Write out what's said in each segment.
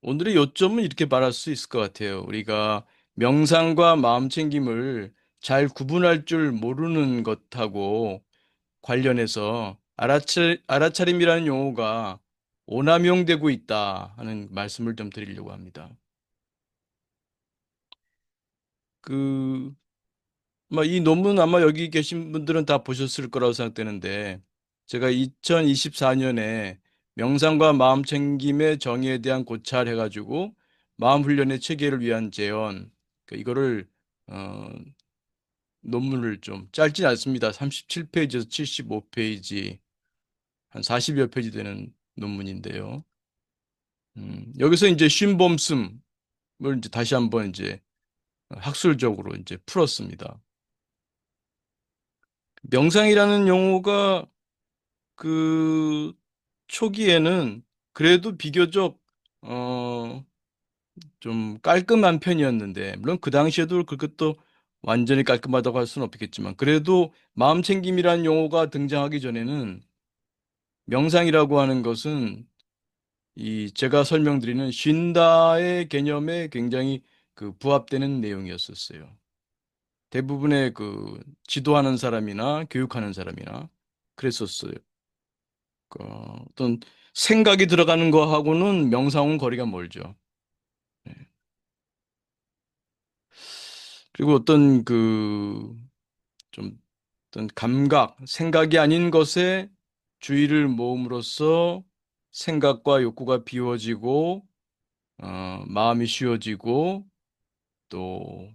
오늘의 요점은 이렇게 말할 수 있을 것 같아요. 우리가 명상과 마음챙김을 잘 구분할 줄 모르는 것하고 관련해서 알아차림이라는 용어가 오남용되고 있다 하는 말씀을 좀 드리려고 합니다. 그, 이 논문 아마 여기 계신 분들은 다 보셨을 거라고 생각되는데, 제가 2024년에 명상과 마음챙김의 정의에 대한 고찰 해가지고 마음훈련의 체계를 위한 제언, 이거를 어, 논문을 좀 짧진 않습니다. 37페이지에서 75페이지, 한 40여 페이지 되는 논문인데요. 여기서 이제 쉰범슴을 이제 다시 한번 이제 학술적으로 이제 풀었습니다. 명상이라는 용어가 그 초기에는 그래도 비교적 어, 좀 깔끔한 편이었는데, 물론 그 당시에도 그것도 완전히 깔끔하다고 할 수는 없겠지만, 그래도 마음챙김이라는 용어가 등장하기 전에는 명상이라고 하는 것은 이 제가 설명드리는 쉰다의 개념에 굉장히 부합되는 내용이었었어요. 대부분의 지도하는 사람이나 교육하는 사람이나 그랬었어요. 어떤 생각이 들어가는 거하고는 명상은 거리가 멀죠. 네. 그리고 어떤 좀 어떤 감각, 생각이 아닌 것에 주의를 모음으로써 생각과 욕구가 비워지고 마음이 쉬워지고 또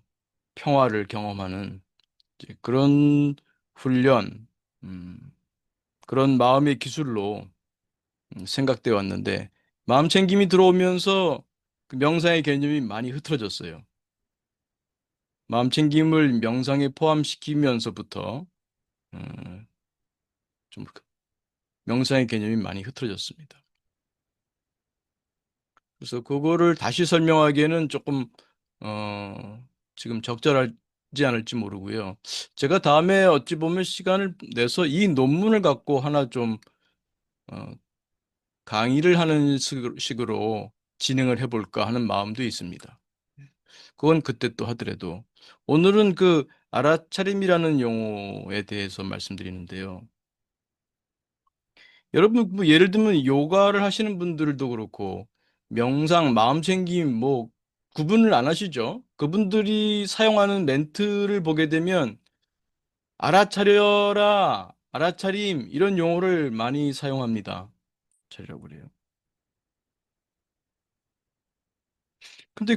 평화를 경험하는 이제 그런 훈련, 음, 그런 마음의 기술로 생각돼 왔는데 마음 챙김이 들어오면서 그 명상의 개념이 많이 흐트러졌어요. 마음 챙김을 명상에 포함시키면서부터 음, 좀 명상의 개념이 많이 흐트러졌습니다. 그래서 그거를 다시 설명하기에는 조금 지금 적절하지 않을지 모르고요. 제가 다음에 어찌 보면 시간을 내서 이 논문을 갖고 하나 좀 어, 강의를 하는 식으로 진행을 해볼까 하는 마음도 있습니다. 그건 그때 또 하더라도 오늘은 알아차림이라는 용어에 대해서 말씀드리는데요. 여러분 뭐 예를 들면 요가를 하시는 분들도 그렇고 명상, 마음챙김 구분을 안 하시죠? 그분들이 사용하는 멘트를 보게 되면 알아차려라, 알아차림 이런 용어를 많이 사용합니다. 차리라고 그래요. 근데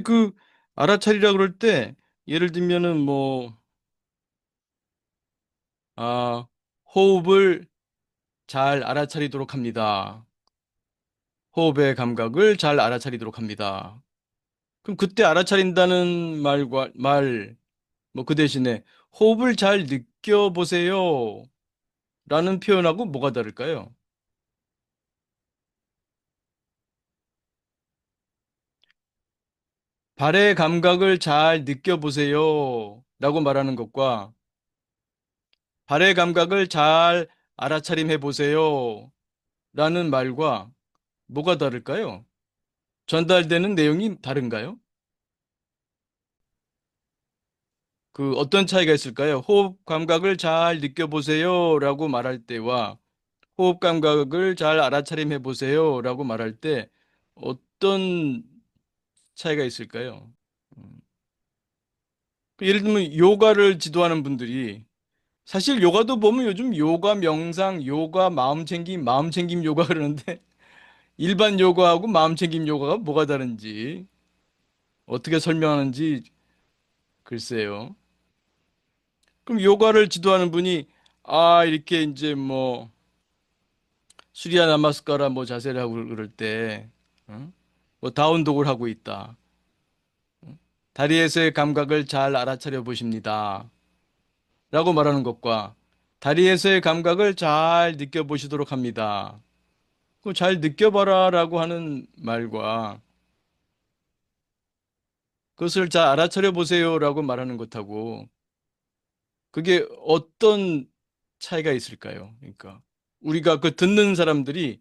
알아차리라 그럴 때 예를 들면은 아, 호흡을 잘 알아차리도록 합니다. 호흡의 감각을 잘 알아차리도록 합니다. 그럼 그때 알아차린다는 그 대신에 호흡을 잘 느껴보세요. 라는 표현하고 뭐가 다를까요? 발의 감각을 잘 느껴보세요. 라고 말하는 것과 발의 감각을 잘 알아차림해 보세요. 라는 말과 뭐가 다를까요? 전달되는 내용이 다른가요? 어떤 차이가 있을까요? 호흡 감각을 잘 느껴보세요. 라고 말할 때와 호흡 감각을 잘 알아차림해 보세요. 라고 말할 때 어떤 차이가 있을까요? 음, 예를 들면 요가를 지도하는 분들이 사실 요가도 보면 요즘 요가 명상, 요가 마음챙김 요가 그러는데 일반 요가하고 마음챙김 요가가 뭐가 다른지 어떻게 설명하는지 글쎄요. 그럼 요가를 지도하는 분이 이렇게 이제 수리아 나마스카라 자세를 하고 그럴 때 어? 다운독을 하고 있다. 다리에서의 감각을 잘 알아차려 보십니다. 라고 말하는 것과 다리에서의 감각을 잘 느껴보시도록 합니다. 잘 느껴봐라 라고 하는 말과 그것을 잘 알아차려 보세요 라고 말하는 것하고 그게 어떤 차이가 있을까요? 그러니까 우리가 듣는 사람들이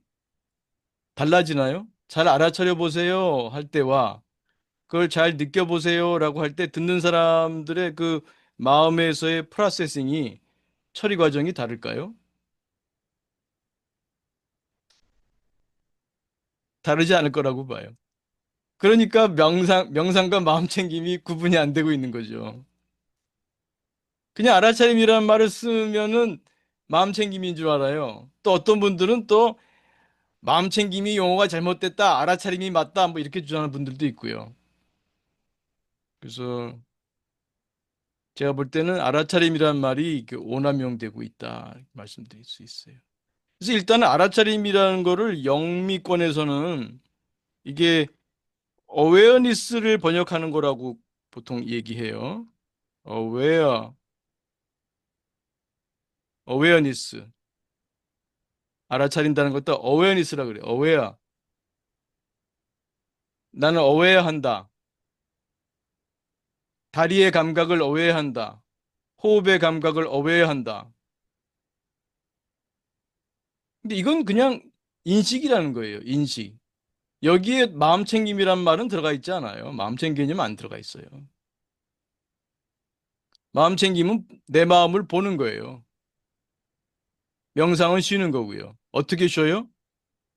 달라지나요? 잘 알아차려 보세요 할 때와 그걸 잘 느껴보세요라고 할 때 듣는 사람들의 그 마음에서의 프로세싱이 처리 과정이 다를까요? 다르지 않을 거라고 봐요. 그러니까 명상과 마음 챙김이 구분이 안 되고 있는 거죠. 그냥 알아차림이라는 말을 쓰면은 마음 챙김인 줄 알아요. 또 어떤 분들은 또 마음 챙김이 용어가 잘못됐다, 알아차림이 맞다, 뭐 이렇게 주장하는 분들도 있고요. 그래서 제가 볼 때는 알아차림이라는 말이 이렇게 오남용되고 있다 말씀드릴 수 있어요. 그래서 일단은 알아차림이라는 거를 영미권에서는 이게 어웨어니스를 번역하는 거라고 보통 얘기해요. 어웨어, 어웨어니스. 알아차린다는 것도 어웨어니스라 그래요. 어웨어. 나는 어웨어한다. 다리의 감각을 어웨어한다. 호흡의 감각을 어웨어한다. 근데 이건 그냥 인식이라는 거예요. 인식. 여기에 마음 챙김이란 말은 들어가 있지 않아요. 마음 챙김은 안 들어가 있어요. 마음 챙김은 내 마음을 보는 거예요. 명상은 쉬는 거고요. 어떻게 쉬어요?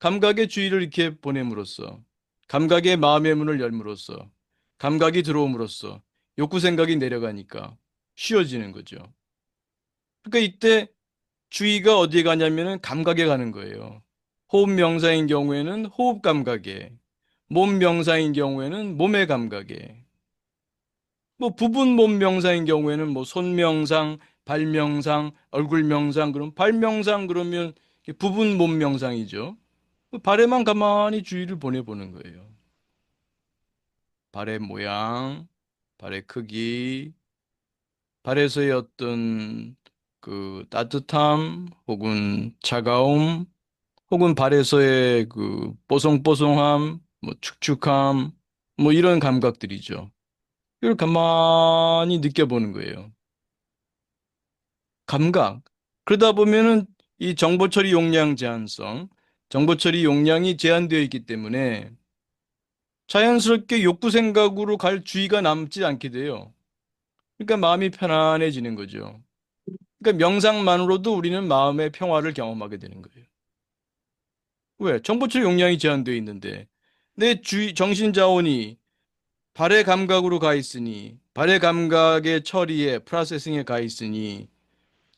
감각의 주의를 이렇게 보냄으로써, 감각의 마음의 문을 열므로써, 감각이 들어옴으로써 욕구 생각이 내려가니까 쉬워지는 거죠. 그러니까 이때 주의가 어디에 가냐면은 감각에 가는 거예요. 호흡 명상인 경우에는 호흡 감각에, 몸 명상인 경우에는 몸의 감각에, 뭐 부분 몸 명상인 경우에는 뭐 손 명상, 발 명상, 얼굴 명상, 그럼 발 명상 그러면 부분 몸 명상이죠. 그 발에만 가만히 주의를 보내보는 거예요. 발의 모양, 발의 크기, 발에서의 어떤 그 따뜻함 혹은 차가움 혹은 발에서의 그 뽀송뽀송함, 뭐 축축함, 뭐 이런 감각들이죠. 이걸 가만히 느껴보는 거예요. 감각. 그러다 보면은 이 정보 처리 용량 제한성, 정보 처리 용량이 제한되어 있기 때문에 자연스럽게 욕구 생각으로 갈 주의가 남지 않게 돼요. 그러니까 마음이 편안해지는 거죠. 그러니까 명상만으로도 우리는 마음의 평화를 경험하게 되는 거예요. 왜? 정보 처리 용량이 제한되어 있는데 내 주의 정신 자원이 발의 감각으로 가 있으니 발의 감각의 처리에 프로세싱에 가 있으니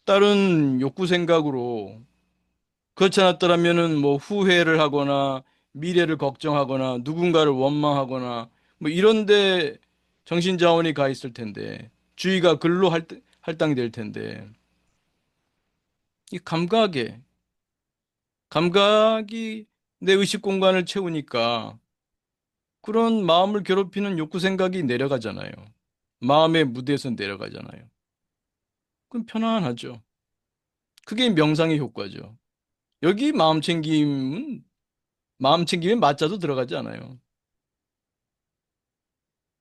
다른 욕구 생각으로 그렇지 않았더라면은 뭐 후회를 하거나 미래를 걱정하거나 누군가를 원망하거나 뭐 이런데 정신 자원이 가 있을 텐데 주의가 글로 할당될 텐데 이 감각이 내 의식 공간을 채우니까 그런 마음을 괴롭히는 욕구 생각이 내려가잖아요. 마음의 무대에서 내려가잖아요. 그럼 편안하죠. 그게 명상의 효과죠. 여기 마음 챙김에 맞자도 들어가지 않아요.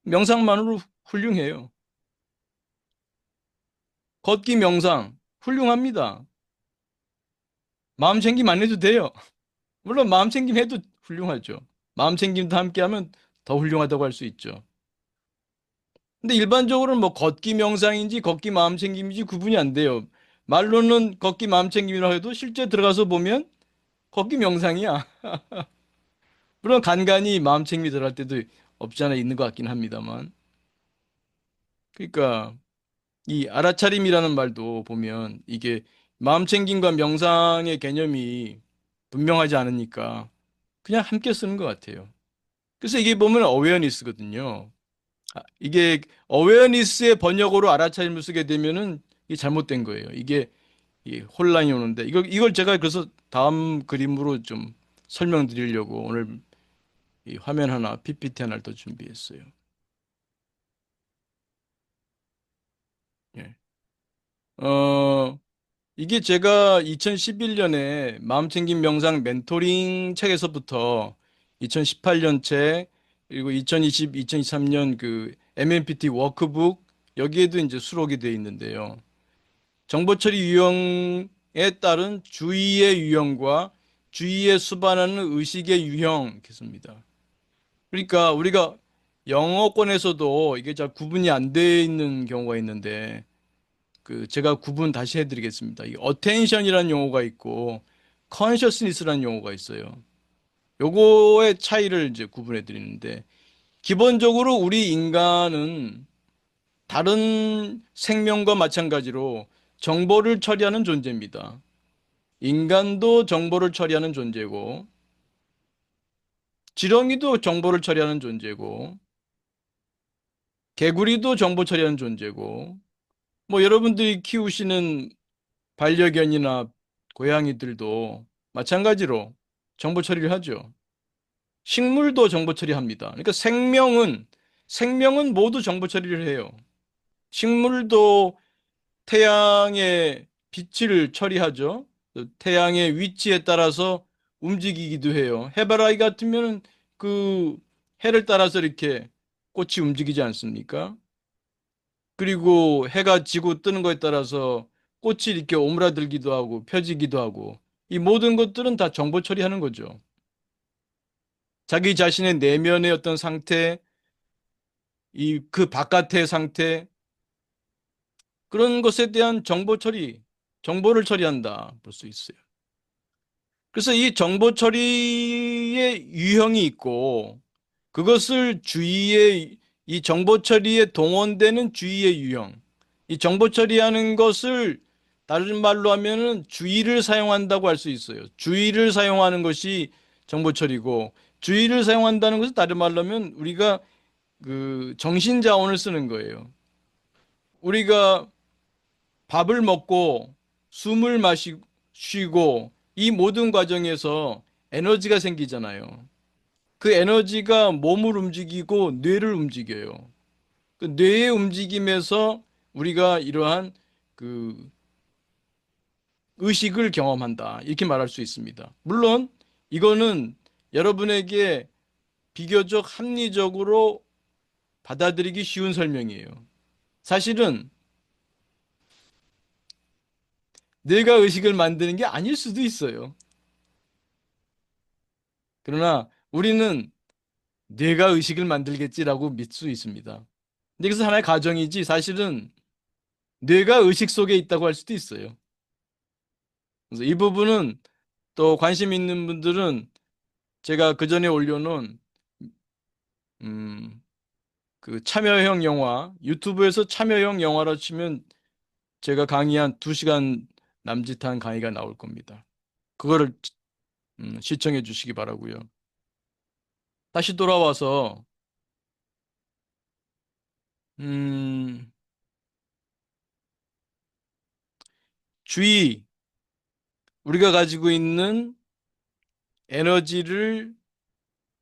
명상만으로 훌륭해요. 걷기 명상 훌륭합니다. 마음 챙김 안 해도 돼요. 물론 마음 챙김 해도 훌륭하죠. 마음 챙김도 함께하면 더 훌륭하다고 할 수 있죠. 근데 일반적으로는 뭐 걷기 명상인지 걷기 마음 챙김인지 구분이 안 돼요. 말로는 걷기 마음 챙김이라고 해도 실제 들어가서 보면 걷기 명상이야. 물론 간간히 마음 챙김이 들어갈 때도 없지 않아 있는 것 같긴 합니다만. 그러니까 이 알아차림이라는 말도 보면 이게 마음 챙김과 명상의 개념이 분명하지 않으니까 그냥 함께 쓰는 것 같아요. 그래서 이게 보면 어웨어니스거든요. 이게 어웨어니스의 번역어로 알아차림을 쓰게 되면은 이게 잘못된 거예요. 이게 혼란이 오는데 이걸 제가 그래서 다음 그림으로 좀 설명드리려고 오늘 이 화면 하나 PPT 하나를 더 준비했어요. 예. 어, 이게 제가 2011년에 마음챙김 명상 멘토링 책에서부터 2018년 책, 그리고 2020, 2023년 그 MMPT 워크북, 여기에도 이제 수록이 되어 있는데요. 정보 처리 유형에 따른 주의의 유형과 주위에 수반하는 의식의 유형 겠습니다. 그러니까 우리가 영어권에서도 이게 잘 구분이 안 돼 있는 경우가 있는데 그 제가 구분 다시 해드리겠습니다. 이 attention이라는 용어가 있고 consciousness라는 용어가 있어요. 요거의 차이를 이제 구분해 드리는데 기본적으로 우리 인간은 다른 생명과 마찬가지로 정보를 처리하는 존재입니다. 인간도 정보를 처리하는 존재고 지렁이도 정보를 처리하는 존재고 개구리도 정보 처리하는 존재고 뭐 여러분들이 키우시는 반려견이나 고양이들도 마찬가지로 정보 처리를 하죠. 식물도 정보 처리합니다. 그러니까 생명은 모두 정보 처리를 해요. 식물도 태양의 빛을 처리하죠. 태양의 위치에 따라서 움직이기도 해요. 해바라기 같으면 그 해를 따라서 이렇게 꽃이 움직이지 않습니까? 그리고 해가 지고 뜨는 거에 따라서 꽃이 이렇게 오므라들기도 하고 펴지기도 하고 이 모든 것들은 다 정보 처리하는 거죠. 자기 자신의 내면의 어떤 상태, 이 그 바깥의 상태 그런 것에 대한 정보 처리, 정보를 처리한다 볼 수 있어요. 그래서 이 정보 처리의 유형이 있고 그것을 주의의 이 정보 처리에 동원되는 주의의 유형. 이 정보 처리하는 것을 다른 말로 하면은 주의를 사용한다고 할 수 있어요. 주의를 사용하는 것이 정보 처리고 주의를 사용한다는 것은 다른 말로 하면 우리가 그 정신 자원을 쓰는 거예요. 우리가 밥을 먹고 숨을 마시고 쉬고 이 모든 과정에서 에너지가 생기잖아요. 그 에너지가 몸을 움직이고 뇌를 움직여요. 그 뇌의 움직임에서 우리가 이러한 그 의식을 경험한다. 이렇게 말할 수 있습니다. 물론 이거는 여러분에게 비교적 합리적으로 받아들이기 쉬운 설명이에요. 사실은 뇌가 의식을 만드는 게 아닐 수도 있어요. 그러나 우리는 뇌가 의식을 만들겠지라고 믿을 수 있습니다. 근데 이것은 하나의 가정이지 사실은 뇌가 의식 속에 있다고 할 수도 있어요. 그래서 이 부분은 또 관심 있는 분들은 제가 그 전에 올려놓은 음, 그 참여형 영화 유튜브에서 참여형 영화로 치면 제가 강의한 2시간 남짓한 강의가 나올 겁니다. 그거를 시청해 주시기 바라고요. 다시 돌아와서 음, 주의 우리가 가지고 있는 에너지를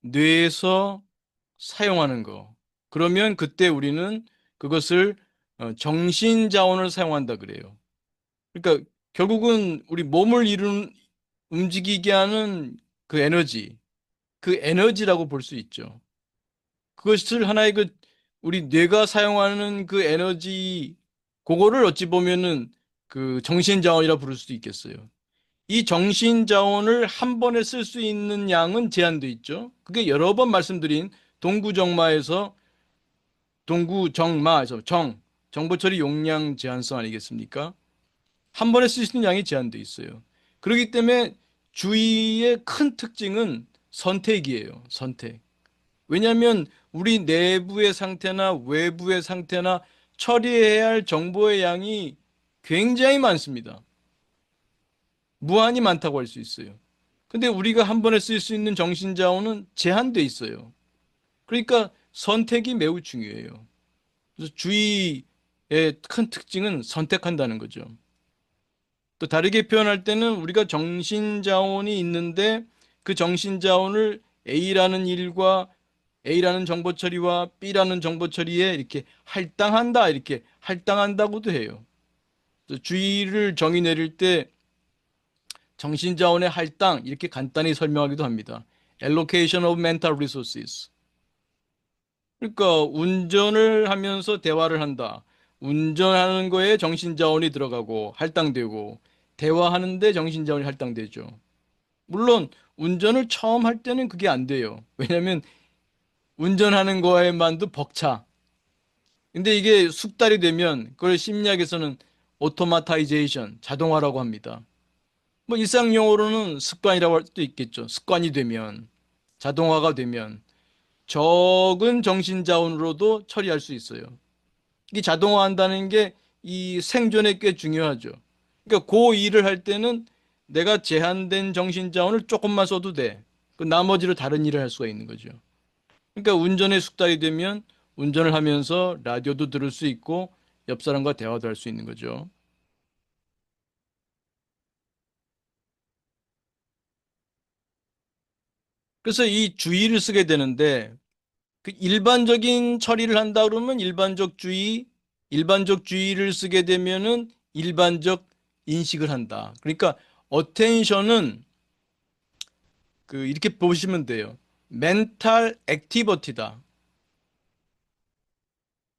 뇌에서 사용하는 거. 그러면 그때 우리는 그것을 정신 자원을 사용한다 그래요. 그러니까 결국은 우리 몸을 움직이게 하는 그 에너지, 그 에너지라고 볼 수 있죠. 그것을 하나의 그 우리 뇌가 사용하는 그 에너지, 그거를 어찌 보면은 그 정신 자원이라 부를 수도 있겠어요. 이 정신 자원을 한 번에 쓸 수 있는 양은 제한돼 있죠. 그게 여러 번 말씀드린 동구정마에서 동구정마에서 정보 처리 용량 제한성 아니겠습니까? 한 번에 쓸 수 있는 양이 제한돼 있어요. 그렇기 때문에 주의의 큰 특징은 선택이에요. 선택. 왜냐하면 우리 내부의 상태나 외부의 상태나 처리해야 할 정보의 양이 굉장히 많습니다. 무한히 많다고 할 수 있어요. 근데 우리가 한 번에 쓸 수 있는 정신 자원은 제한돼 있어요. 그러니까 선택이 매우 중요해요. 그래서 주의의 큰 특징은 선택한다는 거죠. 또 다르게 표현할 때는 우리가 정신 자원이 있는데 그 정신 자원을 A라는 일과 A라는 정보 처리와 B라는 정보 처리에 이렇게 할당한다, 이렇게 할당한다고도 해요. 그래서 주의를 정의 내릴 때 정신 자원의 할당 이렇게 간단히 설명하기도 합니다. Allocation of mental resources. 그러니까 운전을 하면서 대화를 한다. 운전하는 거에 정신 자원이 들어가고 할당되고 대화하는데 정신 자원이 할당되죠. 물론 운전을 처음 할 때는 그게 안 돼요. 왜냐하면 운전하는 거에만도 벅차. 근데 이게 숙달이 되면 그걸 심리학에서는 오토마타이제이션, 자동화라고 합니다. 뭐 일상 용어로는 습관이라고 할 수도 있겠죠. 습관이 되면, 자동화가 되면 적은 정신 자원으로도 처리할 수 있어요. 이 자동화한다는 게 이 생존에 꽤 중요하죠. 그러니까 그 일을 할 때는 내가 제한된 정신 자원을 조금만 써도 돼. 그 나머지로 다른 일을 할 수가 있는 거죠. 그러니까 운전에 숙달이 되면 운전을 하면서 라디오도 들을 수 있고 옆 사람과 대화도 할 수 있는 거죠. 그래서 이 주의를 쓰게 되는데 그 일반적인 처리를 한다 그러면 일반적 주의, 일반적 주의를 쓰게 되면은 일반적 인식을 한다. 그러니까 어텐션은 그 이렇게 보시면 돼요. 멘탈 액티버티다.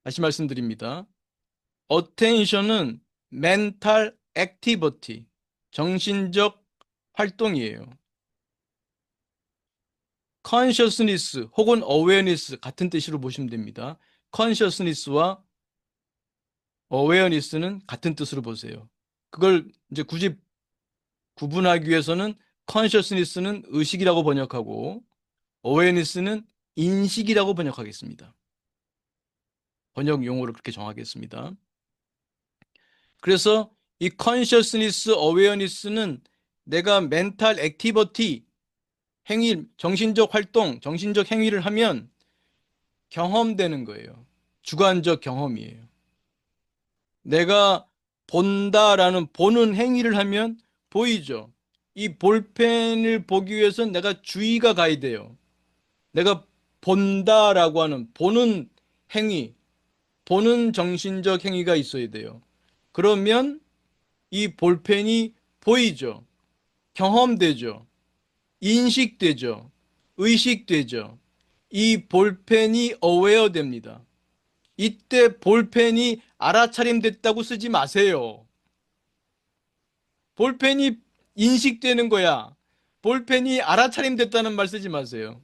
다시 말씀드립니다. 어텐션은 멘탈 액티버티, 정신적 활동이에요. 컨셔스니스 혹은 어웨어니스 같은 뜻으로 보시면 됩니다. 컨셔스니스와 어웨어니스는 같은 뜻으로 보세요. 그걸 이제 굳이 구분하기 위해서는 컨셔스니스는 의식이라고 번역하고 어웨어니스는 인식이라고 번역하겠습니다. 번역 용어를 그렇게 정하겠습니다. 그래서 이 컨셔스니스 어웨어니스는 내가 멘탈 액티버티 행위, 정신적 활동, 정신적 행위를 하면 경험되는 거예요. 주관적 경험이에요. 내가 본다라는 보는 행위를 하면 보이죠. 이 볼펜을 보기 위해서는 내가 주의가 가야 돼요. 내가 본다라고 하는 보는 행위, 보는 정신적 행위가 있어야 돼요. 그러면 이 볼펜이 보이죠. 경험되죠. 인식되죠. 의식되죠. 이 볼펜이 어웨어 됩니다. 이때 볼펜이 알아차림됐다고 쓰지 마세요. 볼펜이 인식되는 거야. 볼펜이 알아차림됐다는 말 쓰지 마세요.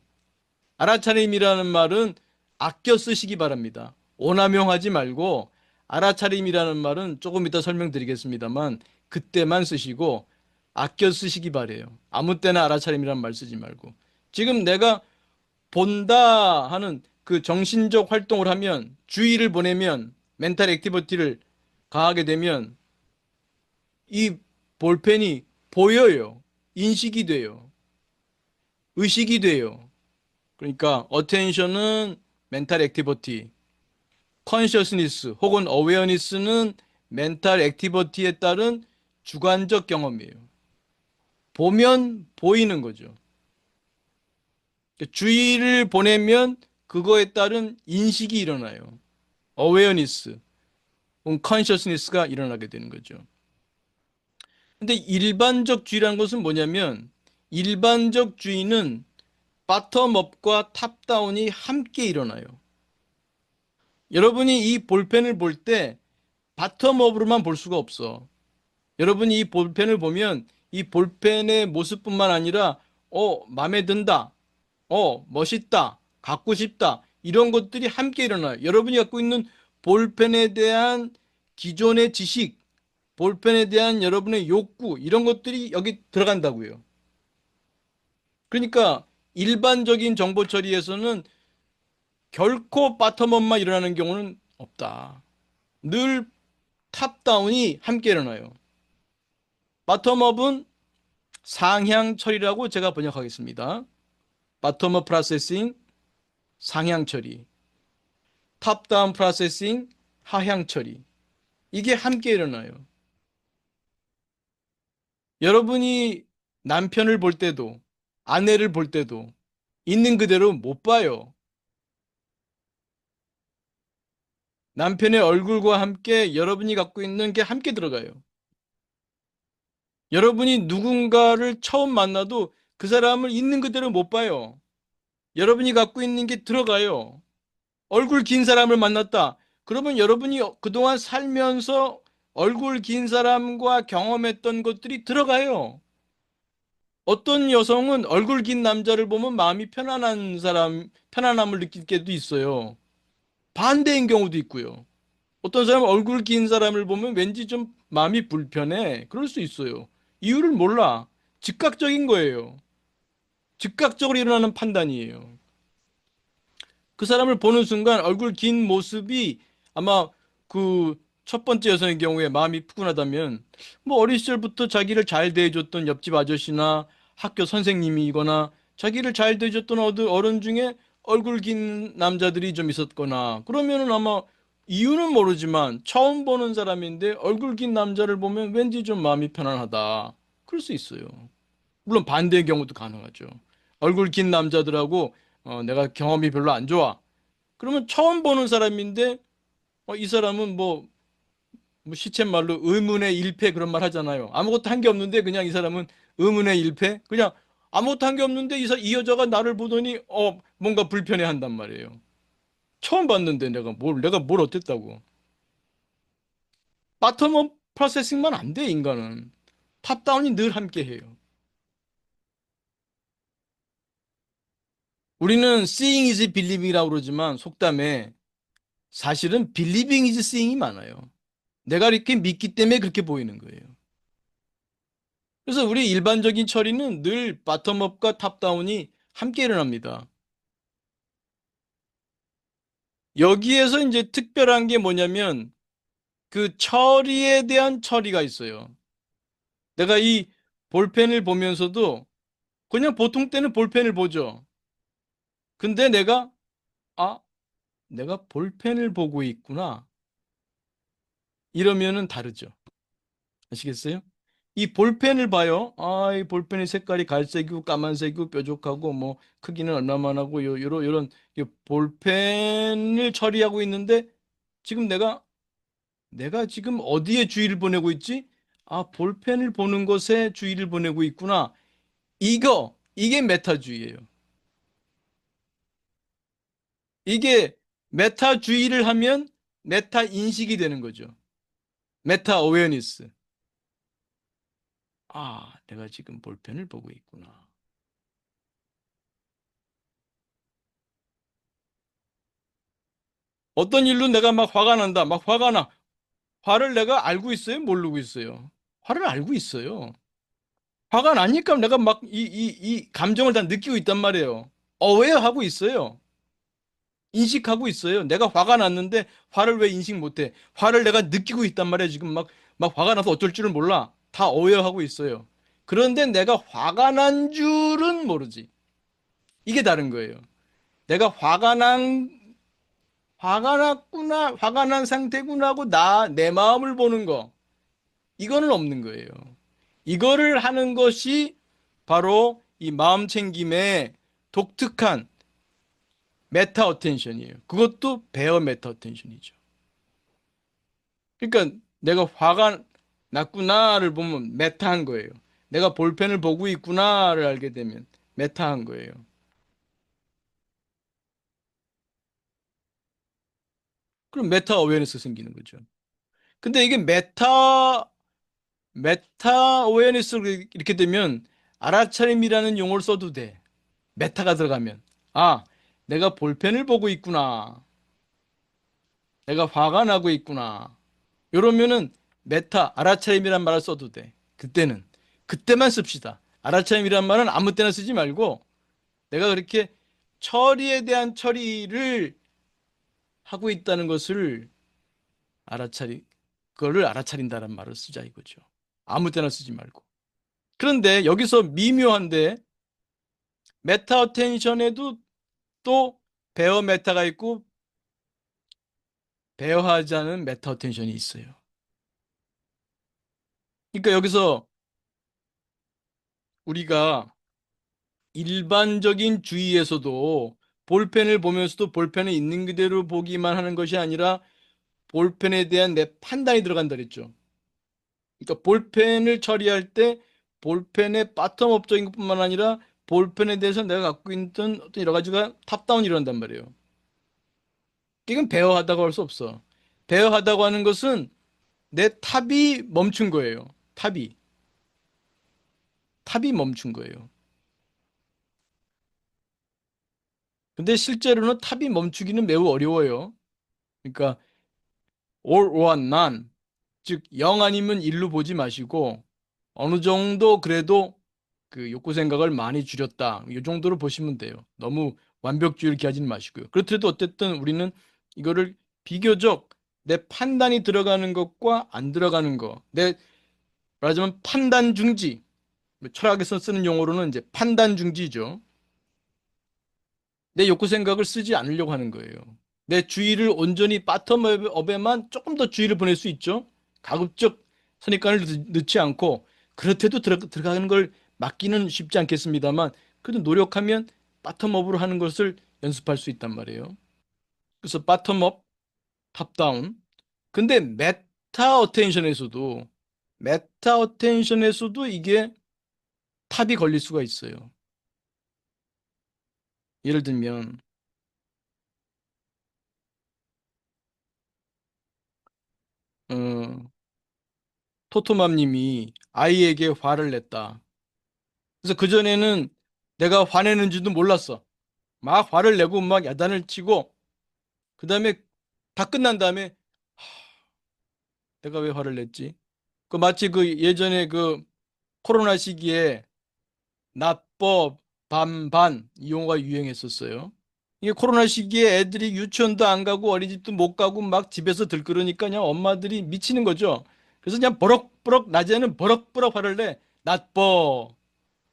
알아차림이라는 말은 아껴 쓰시기 바랍니다. 오남용하지 말고 알아차림이라는 말은 조금 이따 설명드리겠습니다만 그때만 쓰시고 아껴 쓰시기 바래요. 아무 때나 알아차림이라는 말 쓰지 말고. 지금 내가 본다 하는 그 정신적 활동을 하면 주의를 보내면 멘탈 액티비티를 가하게 되면 이 볼펜이 보여요. 인식이 돼요. 의식이 돼요. 그러니까 어텐션은 멘탈 액티비티, 컨셔스니스 혹은 어웨어니스는 멘탈 액티비티에 따른 주관적 경험이에요. 보면 보이는 거죠. 주의를 보내면 그거에 따른 인식이 일어나요. 어웨어니스, 혹은 컨셔스니스가 일어나게 되는 거죠. 근데 일반적 주의라는 것은 뭐냐면 일반적 주의는 바텀업과 탑다운이 함께 일어나요. 여러분이 이 볼펜을 볼 때 바텀업으로만 볼 수가 없어. 여러분이 이 볼펜을 보면 이 볼펜의 모습뿐만 아니라 마음에 든다. 멋있다. 갖고 싶다. 이런 것들이 함께 일어나요. 여러분이 갖고 있는 볼펜에 대한 기존의 지식, 볼펜에 대한 여러분의 욕구, 이런 것들이 여기 들어간다고요. 그러니까 일반적인 정보 처리에서는 결코 바텀업만 일어나는 경우는 없다. 늘 탑다운이 함께 일어나요. 바텀업은 상향 처리라고 제가 번역하겠습니다. 바텀업 프로세싱, 상향 처리. 탑다운 프로세싱, 하향 처리. 이게 함께 일어나요. 여러분이 남편을 볼 때도, 아내를 볼 때도 있는 그대로 못 봐요. 남편의 얼굴과 함께 여러분이 갖고 있는 게 함께 들어가요. 여러분이 누군가를 처음 만나도 그 사람을 있는 그대로 못 봐요. 여러분이 갖고 있는 게 들어가요. 얼굴 긴 사람을 만났다. 그러면 여러분이 그동안 살면서 얼굴 긴 사람과 경험했던 것들이 들어가요. 어떤 여성은 얼굴 긴 남자를 보면 마음이 편안한 사람, 편안함을 느낄 때도 있어요. 반대인 경우도 있고요. 어떤 사람은 얼굴 긴 사람을 보면 왠지 좀 마음이 불편해. 그럴 수 있어요. 이유를 몰라. 즉각적인 거예요. 즉각적으로 일어나는 판단이에요. 그 사람을 보는 순간 얼굴 긴 모습이 아마 그 첫 번째 여성의 경우에 마음이 푸근하다면 뭐 어린 시절부터 자기를 잘 대해줬던 옆집 아저씨나 학교 선생님이거나 자기를 잘 대해줬던 어른 중에 얼굴 긴 남자들이 좀 있었거나 그러면은 아마 이유는 모르지만 처음 보는 사람인데 얼굴 긴 남자를 보면 왠지 좀 마음이 편안하다. 그럴 수 있어요. 물론 반대의 경우도 가능하죠. 얼굴 긴 남자들하고 내가 경험이 별로 안 좋아. 그러면 처음 보는 사람인데 이 사람은 뭐 시쳇말로 의문의 일패 그런 말 하잖아요. 아무것도 한 게 없는데 그냥 이 사람은 의문의 일패? 그냥 아무것도 한 게 없는데 이 여자가 나를 보더니 뭔가 불편해 한단 말이에요. 처음 봤는데 내가 뭘 어땠다고. 바텀업 프로세싱만 안 돼, 인간은. 탑다운이 늘 함께 해요. 우리는 seeing is believing이라고 그러지만 속담에 사실은 believing is seeing이 많아요. 내가 이렇게 믿기 때문에 그렇게 보이는 거예요. 그래서 우리 일반적인 처리는 늘 바텀업과 탑다운이 함께 일어납니다. 여기에서 이제 특별한 게 뭐냐면 그 처리에 대한 처리가 있어요. 내가 이 볼펜을 보면서도 그냥 보통 때는 볼펜을 보죠. 근데 아, 내가 볼펜을 보고 있구나. 이러면은 다르죠. 아시겠어요? 이 볼펜을 봐요. 이 볼펜의 색깔이 갈색이고 까만색이고 뾰족하고 뭐 크기는 얼마만 하고 요런 이 볼펜을 처리하고 있는데 지금 내가 지금 어디에 주의를 보내고 있지? 볼펜을 보는 것에 주의를 보내고 있구나. 이게 메타주의예요. 이게 메타주의를 하면 메타 인식이 되는 거죠. 메타 어웨어니스. 내가 지금 볼펜을 보고 있구나. 어떤 일로 내가 막 화가 난다. 막 화가 나. 화를 내가 알고 있어요? 모르고 있어요? 화를 알고 있어요. 화가 나니까 내가 막 이 감정을 다 느끼고 있단 말이에요. 어웨어하고 있어요. 인식하고 있어요. 내가 화가 났는데 화를 왜 인식 못해? 화를 내가 느끼고 있단 말이에요. 지금 막 화가 나서 어쩔 줄을 몰라. 다 어웨어하고 있어요. 그런데 내가 화가 난 줄은 모르지. 이게 다른 거예요. 내가 화가 났구나, 화가 난 상태구나 하고 내 마음을 보는 거. 이거는 없는 거예요. 이거를 하는 것이 바로 이 마음 챙김의 독특한 메타 어텐션이에요. 그것도 베어 메타 어텐션이죠. 그러니까 내가 화가 났구나를 보면 메타한 거예요. 내가 볼펜을 보고 있구나를 알게 되면 메타한 거예요. 그럼 메타 어웨어니스 생기는 거죠. 근데 이게 메타 어웨어니스 이렇게 되면 알아차림이라는 용어를 써도 돼. 메타가 들어가면. 내가 볼펜을 보고 있구나. 내가 화가 나고 있구나. 이러면은 메타, 알아차림이란 말을 써도 돼. 그때만 씁시다. 알아차림이란 말은 아무 때나 쓰지 말고 내가 그렇게 처리에 대한 처리를 하고 있다는 것을 알아차리, 그거를 알아차린다는 말을 쓰자 이거죠. 아무 때나 쓰지 말고. 그런데 여기서 미묘한데 메타 어텐션에도 또 베어 메타가 있고 베어하지 않은 메타 어텐션이 있어요. 그러니까 여기서 우리가 일반적인 주의에서도 볼펜을 보면서도 볼펜에 있는 그대로 보기만 하는 것이 아니라 볼펜에 대한 내 판단이 들어간다 그랬죠. 그러니까 볼펜을 처리할 때 볼펜의 바텀업적인 것뿐만 아니라 볼펜에 대해서 내가 갖고 있던 어떤 여러 가지가 탑다운이 일어난단 말이에요. 이건 배어하다고 할 수 없어. 배어하다고 하는 것은 내 탑이 멈춘 거예요. 탑이. 탑이 멈춘 거예요. 근데 실제로는 탑이 멈추기는 매우 어려워요. 그러니까 all or none, 즉 0 아니면 1로 보지 마시고 어느 정도 그래도 그 욕구 생각을 많이 줄였다. 이 정도로 보시면 돼요. 너무 완벽주의를 기하지는 마시고요. 그렇더라도 어쨌든 우리는 이거를 비교적 내 판단이 들어가는 것과 안 들어가는 거, 내 말하자면 판단 중지, 뭐 철학에서 쓰는 용어로는 이제 판단 중지죠. 내 욕구 생각을 쓰지 않으려고 하는 거예요. 내 주의를 온전히 바텀업에만 조금 더 주의를 보낼 수 있죠. 가급적 선입관을 넣지 않고 그렇대도 들어가는 걸 막기는 쉽지 않겠습니다만 그래도 노력하면 바텀업으로 하는 것을 연습할 수 있단 말이에요. 그래서 바텀업, 탑다운. 근데 메타 어텐션에서도 이게 탑이 걸릴 수가 있어요. 예를 들면 어, 토토맘님이 아이에게 화를 냈다. 그래서 그전에는 내가 화내는지도 몰랐어. 막 화를 내고 막 야단을 치고 그 다음에 다 끝난 다음에 내가 왜 화를 냈지? 그 마치 그 예전에 그 코로나 시기에 나법 반반 이 용어가 유행했었어요. 이게 코로나 시기에 애들이 유치원도 안 가고 어린이집도 못 가고 막 집에서 들끓으니까 그냥 엄마들이 미치는 거죠. 그래서 그냥 버럭버럭 낮에는 버럭버럭 화를 내. 나빠.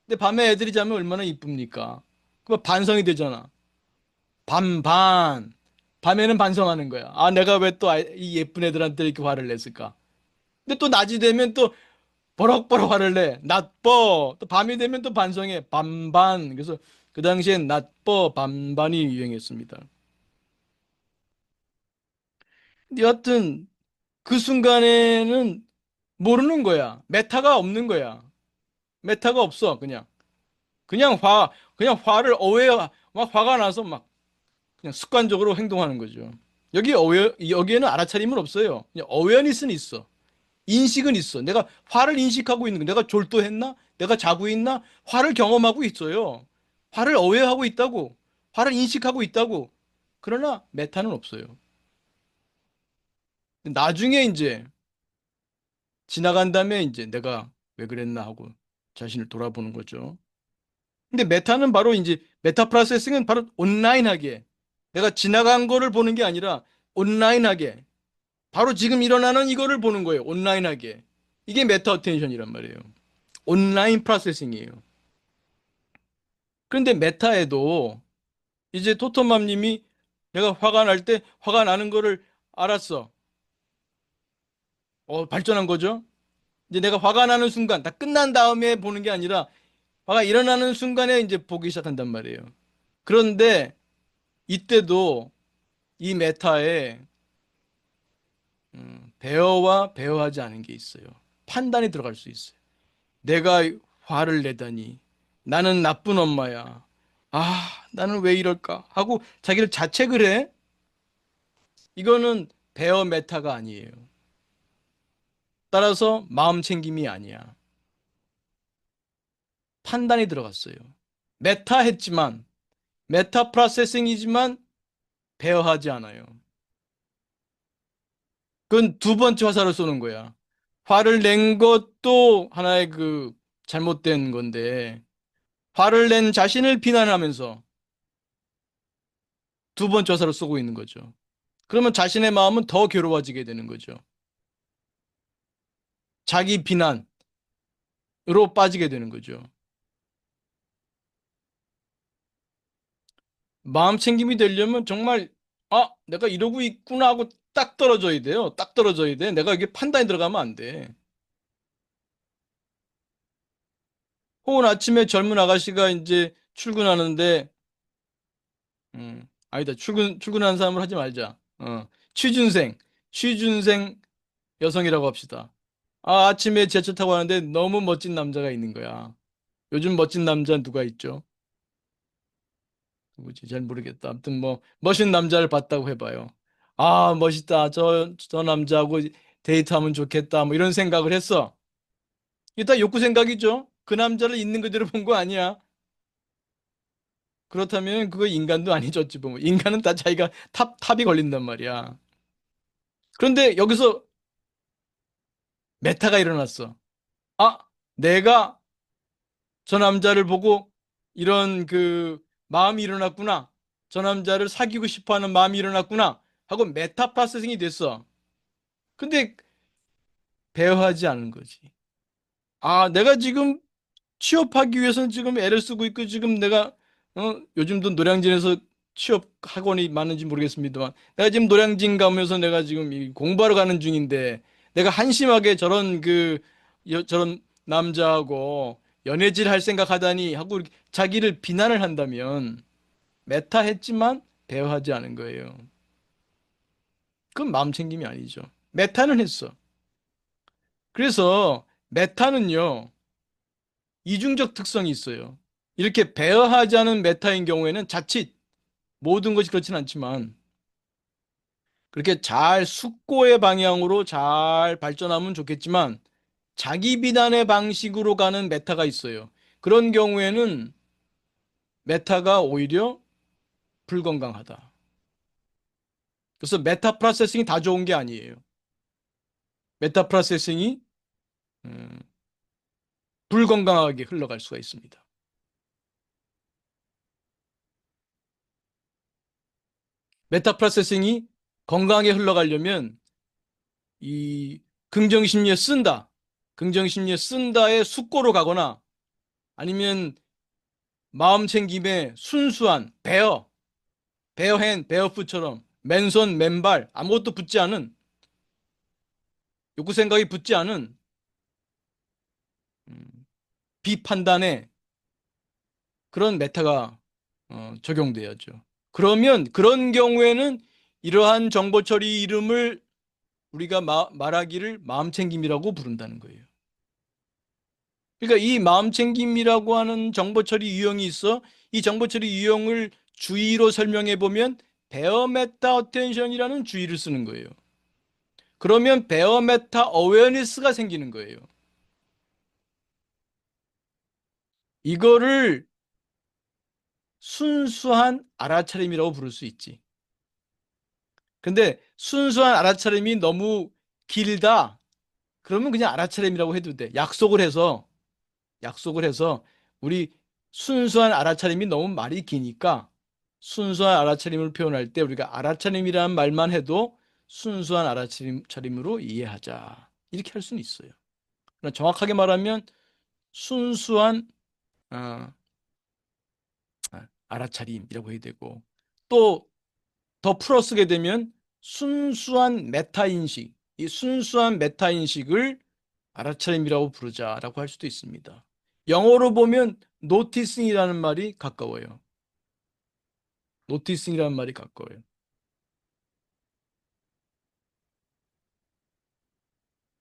근데 밤에 애들이 자면 얼마나 이쁩니까? 그 반성이 되잖아. 반반. 밤에는 반성하는 거야. 아, 내가 왜 또 이 예쁜 애들한테 이렇게 화를 냈을까? 근데 또 낮이 되면 또 버럭버럭 화를 내. 나빠. 또 밤이 되면 또 반성해. 반반. 그래서 그 당시엔 나빠, 반반이 유행했습니다. 근데 여하튼 그 순간에는 모르는 거야. 메타가 없는 거야. 메타가 없어. 그냥 화, 그냥 화를 막 화가 나서 막 그냥 습관적으로 행동하는 거죠. 여기에는 알아차림은 없어요. 그냥 어웨어니스는 있어. 인식은 있어. 내가 화를 인식하고 있는 거. 내가 졸도했나? 내가 자고 있나? 화를 경험하고 있어요. 화를 어웨어하고 있다고. 화를 인식하고 있다고. 그러나 메타는 없어요. 나중에 이제 지나간 다음에 이제 내가 왜 그랬나 하고 자신을 돌아보는 거죠. 근데 메타는 바로 이제 메타 프로세싱은 바로 온라인하게 내가 지나간 거를 보는 게 아니라 온라인하게 바로 지금 일어나는 이거를 보는 거예요. 온라인하게. 이게 메타 어텐션이란 말이에요. 온라인 프로세싱이에요. 그런데 메타에도 이제 토토맘 님이 내가 화가 날 때 화가 나는 거를 알았어. 발전한 거죠. 이제 내가 화가 나는 순간 다 끝난 다음에 보는 게 아니라 화가 일어나는 순간에 이제 보기 시작한단 말이에요. 그런데 이때도 이 메타에 배어와 배어하지 않은 게 있어요. 판단이 들어갈 수 있어요. 내가 화를 내다니. 나는 나쁜 엄마야. 아, 나는 왜 이럴까? 하고 자기를 자책을 해. 이거는 배어 메타가 아니에요. 따라서 마음 챙김이 아니야. 판단이 들어갔어요. 메타 했지만, 메타 프로세싱이지만 배어하지 않아요. 그건 두 번째 화살을 쏘는 거야. 화를 낸 것도 하나의 그 잘못된 건데, 화를 낸 자신을 비난하면서 두 번째 화살을 쏘고 있는 거죠. 그러면 자신의 마음은 더 괴로워지게 되는 거죠. 자기 비난으로 빠지게 되는 거죠. 마음 챙김이 되려면 정말, 아, 내가 이러고 있구나 하고 딱 떨어져야 돼요. 딱 떨어져야 돼. 내가 이게 판단이 들어가면 안 돼. 혹은 아침에 젊은 아가씨가 이제 출근하는데, 아니다. 출근하는 사람을 하지 말자. 취준생 여성이라고 합시다. 아, 아침에 지하철 타고 가는데 너무 멋진 남자가 있는 거야. 요즘 멋진 남자 누가 있죠? 누구지? 잘 모르겠다. 아무튼 뭐, 멋진 남자를 봤다고 해봐요. 아, 멋있다. 저 남자하고 데이트하면 좋겠다. 뭐 이런 생각을 했어. 이게 다 욕구 생각이죠? 그 남자를 있는 그대로 본 거 아니야? 그렇다면 그거 인간도 아니죠, 어찌 보면. 인간은 다 자기가 탑이 걸린단 말이야. 그런데 여기서 메타가 일어났어. 아, 내가 저 남자를 보고 이런 그 마음이 일어났구나. 저 남자를 사귀고 싶어 하는 마음이 일어났구나. 하고 메타 프로세싱이 됐어. 근데 배워하지 않은 거지. 아, 내가 지금 취업하기 위해서는 지금 애를 쓰고 있고 지금 내가 요즘도 노량진에서 취업 학원이 많은지 모르겠습니다만 내가 지금 노량진 가면서 내가 지금 이 공부하러 가는 중인데 내가 한심하게 저런 저런 남자하고 연애질 할 생각하다니 하고 이렇게 자기를 비난을 한다면 메타했지만 배워하지 않은 거예요. 그건 마음 챙김이 아니죠. 메타는 했어. 그래서 메타는요 이중적 특성이 있어요. 이렇게 배어하지 않은 메타인 경우에는 자칫 모든 것이 그렇진 않지만 그렇게 잘 숙고의 방향으로 잘 발전하면 좋겠지만 자기 비난의 방식으로 가는 메타가 있어요. 그런 경우에는 메타가 오히려 불건강하다. 그래서 메타 프로세싱이 다 좋은 게 아니에요. 메타 프로세싱이 음, 불건강하게 흘러갈 수가 있습니다. 메타 프로세싱이 건강하게 흘러가려면 이 긍정심리에 쓴다. 긍정심리에 쓴다의 숙고로 가거나 아니면 마음 챙김에 순수한 베어핸, 베어풋처럼 맨손, 맨발 아무것도 붙지 않은 욕구 생각이 붙지 않은 음, 비판단의 그런 메타가 적용돼야죠. 그러면 그런 경우에는 이러한 정보 처리 이름을 우리가 말하기를 마음 챙김이라고 부른다는 거예요. 그러니까 이 마음챙김이라고 하는 정보 처리 유형이 있어. 이 정보 처리 유형을 주의로 설명해 보면 베어 메타 어텐션이라는 주의를 쓰는 거예요. 그러면 베어 메타 어웨어니스가 생기는 거예요. 이거를 순수한 알아차림이라고 부를 수 있지. 근데 순수한 알아차림이 너무 길다. 그러면 그냥 알아차림이라고 해도 돼. 약속을 해서 우리 순수한 알아차림이 너무 말이 기니까 순수한 알아차림을 표현할 때 우리가 알아차림이라는 말만 해도 순수한 알아차림으로 이해하자. 이렇게 할 수는 있어요. 그러나 정확하게 말하면 순수한 어, 알아차림이라고 해야 되고 또 더 풀어쓰게 되면 순수한 메타인식, 이 순수한 메타인식을 알아차림이라고 부르자라고 할 수도 있습니다. 영어로 보면 노티싱이라는 말이 가까워요. 노티싱이라는 말이 가까워요.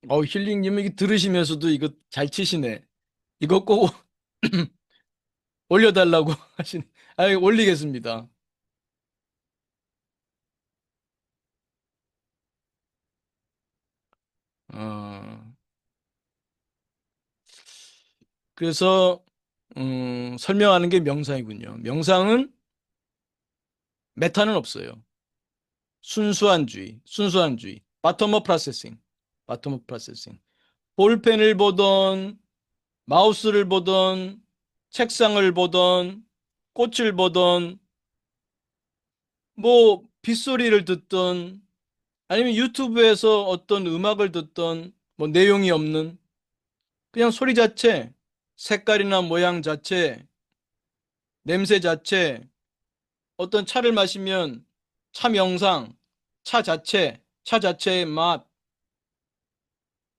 힐링님 이게 들으시면서도 이거 잘 치시네. 이거 꼭 올려달라고 하시네. 올리겠습니다. 어, 그래서 설명하는 게 명상이군요. 명상은 메타는 없어요. 순수한 주의. 바텀업 프로세싱. 바텀업 프로세싱. 볼펜을 보던 마우스를 보던 책상을 보던 꽃을 보던 뭐 빗소리를 듣던 아니면 유튜브에서 어떤 음악을 듣던 뭐 내용이 없는 그냥 소리 자체, 색깔이나 모양 자체, 냄새 자체, 어떤 차를 마시면 차 명상, 차 자체의 맛,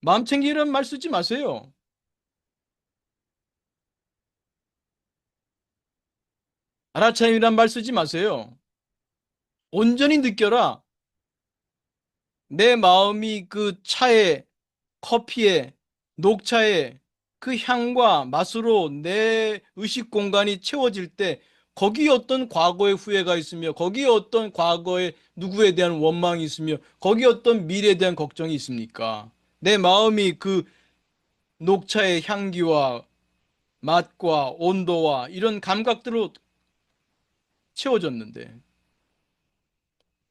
마음 챙기는 말 쓰지 마세요. 알아차림이란 말 쓰지 마세요. 온전히 느껴라. 내 마음이 그 차에 커피에, 녹차에 그 향과 맛으로 내 의식 공간이 채워질 때 거기에 어떤 과거의 후회가 있으며 거기에 어떤 과거의 누구에 대한 원망이 있으며 거기에 어떤 미래에 대한 걱정이 있습니까? 내 마음이 그 녹차의 향기와 맛과 온도와 이런 감각들로 채워졌는데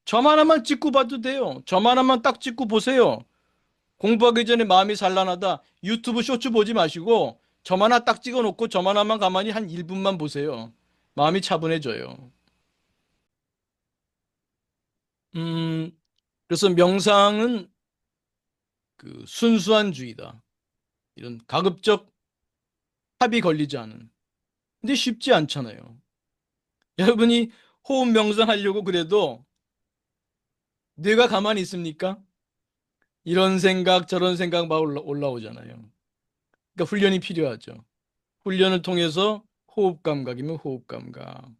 점 하나만 찍고 봐도 돼요. 점 하나만 딱 찍고 보세요. 공부하기 전에 마음이 산란하다. 유튜브 쇼츠 보지 마시고 점 하나 딱 찍어 놓고 점 하나만 가만히 한 1분만 보세요. 마음이 차분해져요. 음, 그래서 명상은 그 순수한 주의다. 이런 가급적 합이 걸리지 않은. 근데 쉽지 않잖아요. 여러분이 호흡 명상하려고 그래도 뇌가 가만히 있습니까? 이런 생각 저런 생각 막 올라오잖아요. 그러니까 훈련이 필요하죠. 훈련을 통해서 호흡 감각이면 호흡 감각.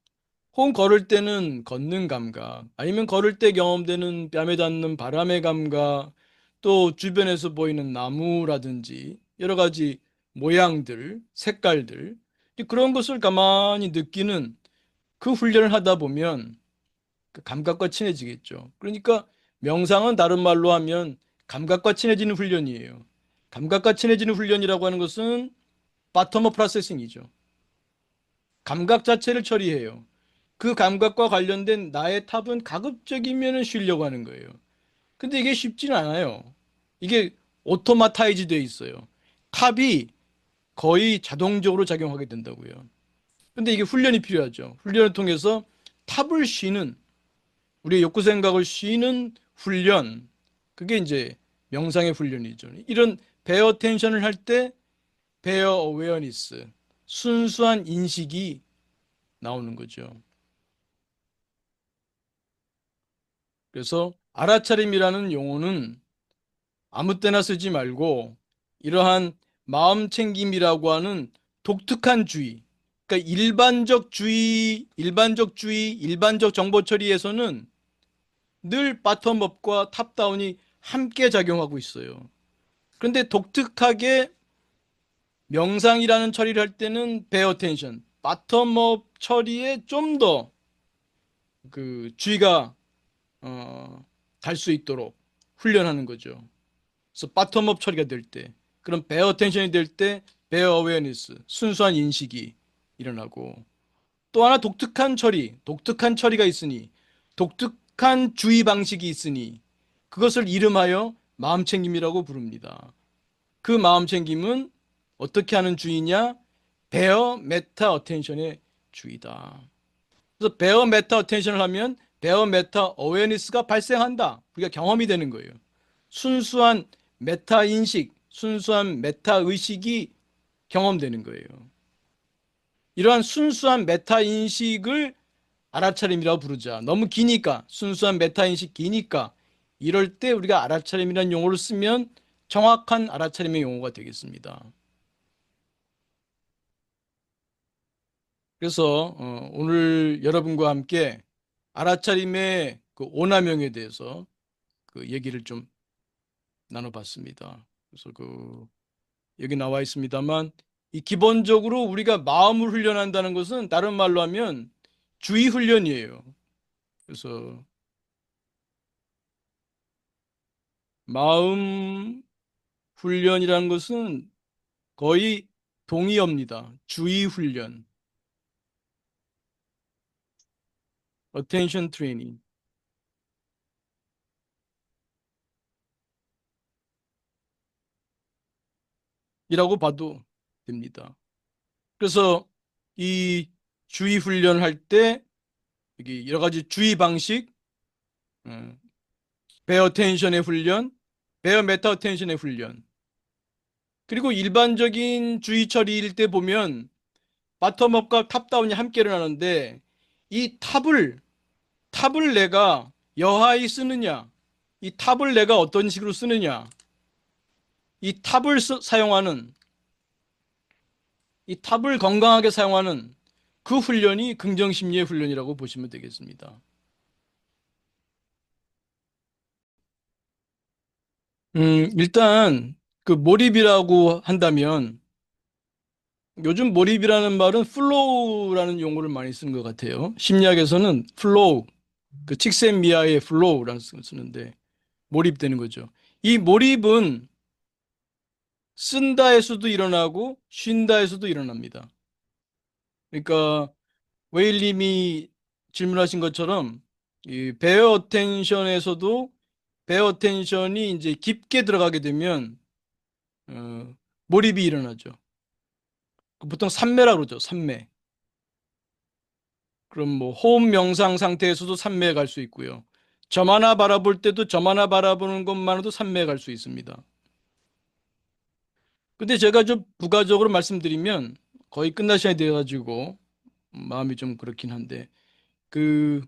혹은 걸을 때는 걷는 감각, 아니면 걸을 때 경험되는 뺨에 닿는 바람의 감각, 또 주변에서 보이는 나무라든지 여러 가지 모양들, 색깔들, 그런 것을 가만히 느끼는 그 훈련을 하다 보면 그 감각과 친해지겠죠. 그러니까 명상은 다른 말로 하면 감각과 친해지는 훈련이에요. 감각과 친해지는 훈련이라고 하는 것은 바텀업 프로세싱이죠. 감각 자체를 처리해요. 그 감각과 관련된 나의 탑은 가급적이면 쉬려고 하는 거예요. 근데 이게 쉽지는 않아요. 이게 오토마타이즈 되어 있어요. 탑이 거의 자동적으로 작용하게 된다고요. 근데 이게 훈련이 필요하죠. 훈련을 통해서 탑을 쉬는, 우리의 욕구 생각을 쉬는 훈련. 그게 이제 명상의 훈련이죠. 이런 베어 텐션을 할 때 베어 어웨어니스, 순수한 인식이 나오는 거죠. 그래서 알아차림이라는 용어는 아무 때나 쓰지 말고 이러한 마음 챙김이라고 하는 독특한 주의, 그러니까 일반적 정보 처리에서는 늘 바텀업과 탑다운이 함께 작용하고 있어요. 그런데 독특하게 명상이라는 처리를 할 때는 pay attention, 바텀업 처리에 좀 더 그 주의가 갈 수 있도록 훈련하는 거죠. 그래서 바텀업 처리가 될 때, 그런 베어 텐션이 될 때 베어 어웨어니스, 순수한 인식이 일어나고, 또 하나 독특한 처리가 있으니, 독특한 주의 방식이 있으니 그것을 이름하여 마음챙김이라고 부릅니다. 그 마음챙김은 어떻게 하는 주의냐? 베어 메타 어텐션의 주의다. 그래서 베어 메타 어텐션을 하면 베어 메타 어웨어니스가 발생한다. 우리가 경험이 되는 거예요. 순수한 메타 인식, 순수한 메타 의식이 경험되는 거예요. 이러한 순수한 메타 인식을 알아차림이라고 부르자. 너무 기니까, 순수한 메타 인식 기니까 이럴 때 우리가 알아차림이라는 용어를 쓰면 정확한 알아차림의 용어가 되겠습니다. 그래서 오늘 여러분과 함께 알아차림의 그 오남용에 대해서 그 얘기를 좀 나눠봤습니다. 그래서 그 여기 나와 있습니다만, 이 기본적으로 우리가 마음을 훈련한다는 것은 다른 말로 하면 주의 훈련이에요. 그래서 마음 훈련이라는 것은 거의 동의어입니다. 주의 훈련, attention training 이라고 봐도 됩니다. 그래서 이 주의 훈련을 할 때 여기 여러 가지 주의 방식, 베어 텐션의 훈련, 베어 메타 텐션의 훈련, 그리고 일반적인 주의 처리일 때 보면 바텀업과 탑다운이 함께 일어나는데, 이 탑을 내가 여하이 쓰느냐, 이 탑을 내가 어떤 식으로 쓰느냐, 이 탑을 사용하는, 이 탑을 건강하게 사용하는 그 훈련이 긍정심리의 훈련이라고 보시면 되겠습니다. 일단 그 몰입이라고 한다면, 요즘 몰입이라는 말은 플로우라는 용어를 많이 쓰는 것 같아요. 심리학에서는 플로우, 그 칙센미아의 플로우라는 쓰는데 몰입되는 거죠. 이 몰입은 쓴다에서도 일어나고 쉰다에서도 일어납니다. 그러니까 웨일님이 질문하신 것처럼 이 베어 어텐션에서도 베어 어텐션이 이제 깊게 들어가게 되면 몰입이 일어나죠. 보통 산매라고 그러죠. 산매. 그럼 뭐 호흡 명상 상태에서도 산매에 갈 수 있고요. 점 하나 바라볼 때도 점 하나 바라보는 것만으로도 산매에 갈 수 있습니다. 근데 제가 좀 부가적으로 말씀드리면 거의 끝날 시간이 돼가지고 마음이 좀 그렇긴 한데 그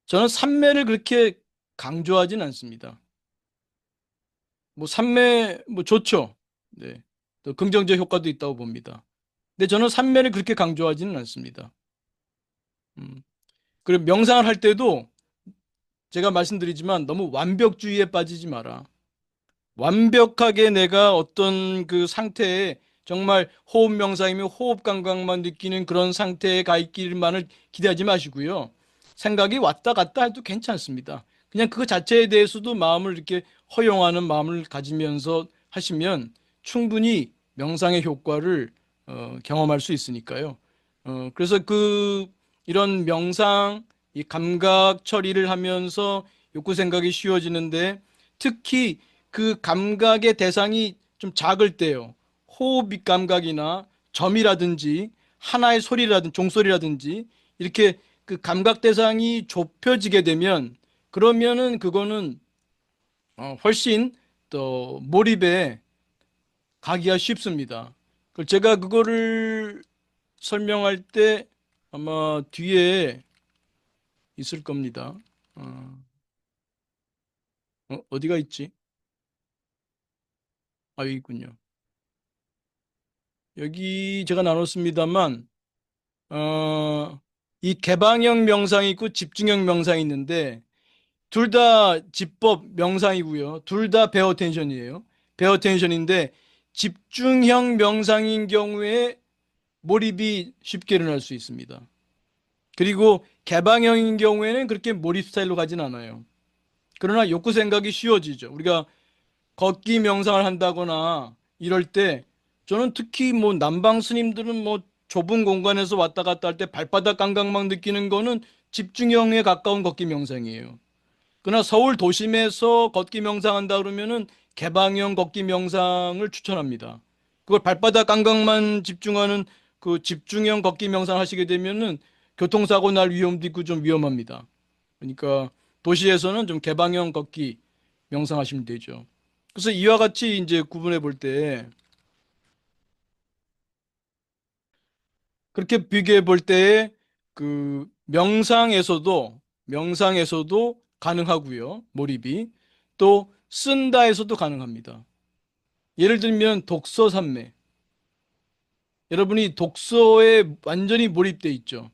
저는 산매를 그렇게 강조하진 않습니다. 뭐 산매 뭐 좋죠. 네. 또 긍정적 효과도 있다고 봅니다. 근데 저는 산매를 그렇게 강조하지는 않습니다. 음. 그리고 명상을 할 때도 제가 말씀드리지만 너무 완벽주의에 빠지지 마라. 완벽하게 내가 어떤 그 상태에 정말 호흡 명상이면 호흡 감각만 느끼는 그런 상태에 가 있기만을 기대하지 마시고요. 생각이 왔다 갔다 해도 괜찮습니다. 그냥 그거 자체에 대해서도 마음을 이렇게 허용하는 마음을 가지면서 하시면 충분히 명상의 효과를 경험할 수 있으니까요. 그래서 이런 명상, 이 감각 처리를 하면서 욕구 생각이 쉬워지는데 특히 그 감각의 대상이 좀 작을 때요. 호흡 감각이나 점이라든지 하나의 소리라든지 종소리라든지 이렇게 그 감각 대상이 좁혀지게 되면 그러면은 그거는 훨씬 더 몰입에 가기가 쉽습니다. 제가 그거를 설명할 때 아마 뒤에 있을 겁니다. 어, 어디가 있지? 아, 여기 있군요. 여기 제가 나눴습니다만 이 개방형 명상이 있고 집중형 명상이 있는데 둘 다 집법 명상이고요. 둘 다 베어 텐션이에요. 베어 텐션인데 집중형 명상인 경우에 몰입이 쉽게 일어날 수 있습니다. 그리고 개방형인 경우에는 그렇게 몰입 스타일로 가진 않아요. 그러나 욕구 생각이 쉬워지죠. 우리가 걷기 명상을 한다거나 이럴 때 저는 특히 뭐 남방 스님들은 뭐 좁은 공간에서 왔다 갔다 할 때 발바닥 감각만 느끼는 거는 집중형에 가까운 걷기 명상이에요. 그러나 서울 도심에서 걷기 명상한다 그러면은 개방형 걷기 명상을 추천합니다. 그걸 발바닥 감각만 집중하는 그 집중형 걷기 명상 하시게 되면은 교통사고 날 위험도 있고 좀 위험합니다. 그러니까 도시에서는 좀 개방형 걷기 명상하시면 되죠. 그래서 이와 같이 이제 구분해 볼 때 그렇게 비교해 볼 때에 그 명상에서도 가능하고요. 몰입이 또 쓴다에서도 가능합니다. 예를 들면 독서 삼매. 여러분이 독서에 완전히 몰입돼 있죠.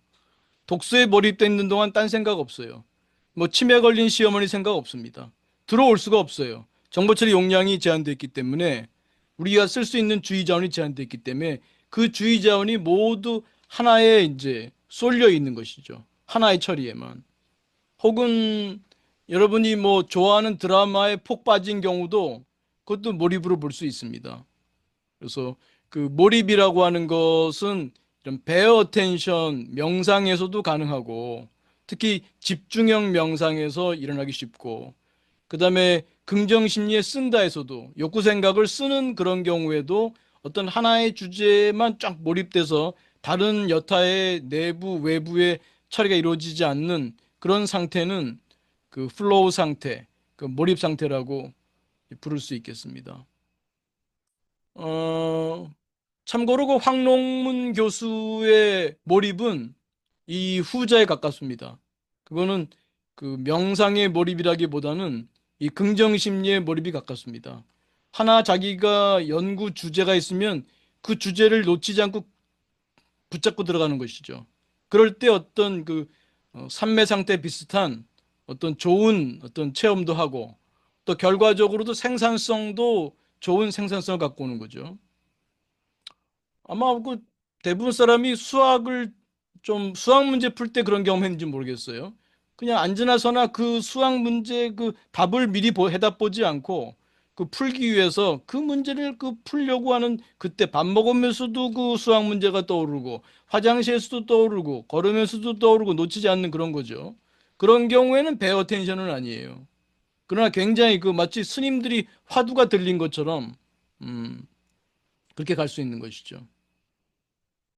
독서에 몰입돼 있는 동안 딴 생각 없어요. 뭐 치매 걸린 시어머니 생각 없습니다. 들어올 수가 없어요. 정보 처리 용량이 제한되어 있기 때문에 우리가 쓸 수 있는 주의 자원이 제한되어 있기 때문에 그 주의 자원이 모두 하나에 이제 쏠려 있는 것이죠. 하나의 처리에만. 혹은 여러분이 뭐 좋아하는 드라마에 폭 빠진 경우도 그것도 몰입으로 볼 수 있습니다. 그래서 그 몰입이라고 하는 것은 이런 베어 어텐션 명상에서도 가능하고 특히 집중형 명상에서 일어나기 쉽고 그다음에 긍정 심리에 쓴다에서도 욕구 생각을 쓰는 그런 경우에도 어떤 하나의 주제에만 쫙 몰입돼서 다른 여타의 내부 외부의 처리가 이루어지지 않는 그런 상태는 그 플로우 상태, 그 몰입 상태라고 부를 수 있겠습니다. 어, 참고로 그 황롱문 교수의 몰입은 이 후자에 가깝습니다. 그거는 그 명상의 몰입이라기보다는 이 긍정심리의 몰입이 가깝습니다. 하나 자기가 연구 주제가 있으면 그 주제를 놓치지 않고 붙잡고 들어가는 것이죠. 그럴 때 어떤 삼매 상태 비슷한 어떤 좋은 어떤 체험도 하고 또 결과적으로도 생산성도 좋은 생산성을 갖고 오는 거죠. 아마 그 대부분 사람이 수학 문제 풀 때 그런 경험했는지 모르겠어요. 그냥 앉으나 서나 그 수학 문제 그 답을 미리 해답 보지 않고 그 풀기 위해서 그 문제를 그 풀려고 하는 그때 밥 먹으면서도 그 수학 문제가 떠오르고 화장실에서도 떠오르고 걸으면서도 떠오르고 놓치지 않는 그런 거죠. 그런 경우에는 베어 텐션은 아니에요. 그러나 굉장히 그 마치 스님들이 화두가 들린 것처럼 음, 그렇게 갈 수 있는 것이죠.